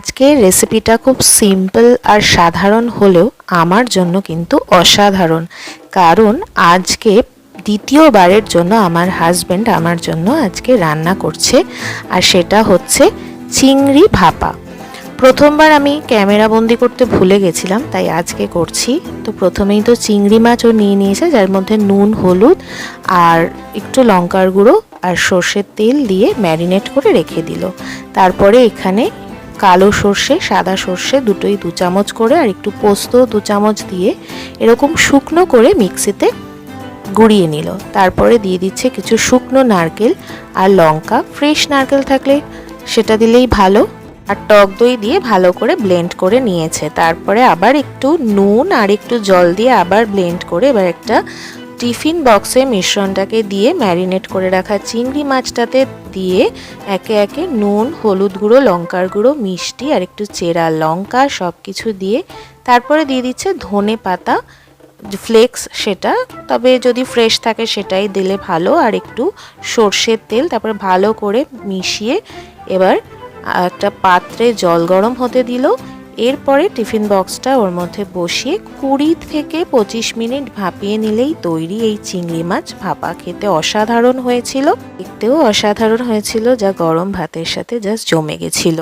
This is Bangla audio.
আজকের রেসিপিটা খুব সিম্পল আর সাধারণ হলেও আমার জন্য কিন্তু অসাধারণ, কারণ আজকে দ্বিতীয়বারের জন্য আমার হাজব্যান্ড আমার জন্য আজকে রান্না করছে, আর সেটা হচ্ছে চিংড়ি ভাপা। প্রথমবার আমি ক্যামেরা বন্দি করতে ভুলে গেছিলাম, তাই আজকে করছি। তো প্রথমেই তো চিংড়ি মাছও নিয়ে নিয়েছে, যার মধ্যে নুন, হলুদ আর একটু লঙ্কার গুঁড়ো আর সর্ষের তেল দিয়ে ম্যারিনেট করে রেখে দিল। তারপরে এখানে কালো সর্ষে, সাদা সর্ষে দুটোই 2 চামচ করে আর একটু পোস্ত 2 চামচ দিয়ে এরকম শুকনো করে মিক্সিতে গুঁড়িয়ে নিল। তারপরে দিয়ে দিচ্ছে কিছু শুকনো নারকেল আর লঙ্কা, ফ্রেশ নারকেল থাকলে সেটা দিলেই ভালো, আর টক দই দিয়ে ভালো করে ব্লেন্ড করে নিয়েছে। তারপরে আবার একটু নুন আর একটু জল দিয়ে আবার ব্লেন্ড করে এবার একটা টিফিন বক্সে মিশ্রণটাকে দিয়ে ম্যারিনেট করে রাখা চিংড়ি মাছটাতে দিয়ে একে একে নুন, হলুদ গুঁড়ো, লঙ্কার গুঁড়ো, মিষ্টি আর একটু চেরা লঙ্কা সব কিছু দিয়ে তারপরে দিয়ে দিচ্ছে ধনে পাতা ফ্লেক্স, সেটা তবে যদি ফ্রেশ থাকে সেটাই দিলে ভালো, আর একটু সর্ষের তেল। তারপরে ভালো করে মিশিয়ে এবার একটা পাত্রে জল গরম হতে দিল। এরপরে টিফিন বক্সটা ওর মধ্যে বসিয়ে 20 থেকে 25 মিনিট ভাপিয়ে নিলেই তৈরি এই চিংড়ি মাছ ভাপা। খেতে অসাধারণ হয়েছিল, দেখতেও অসাধারণ হয়েছিল, যা গরম ভাতের সাথে জাস্ট জমে গেছিল।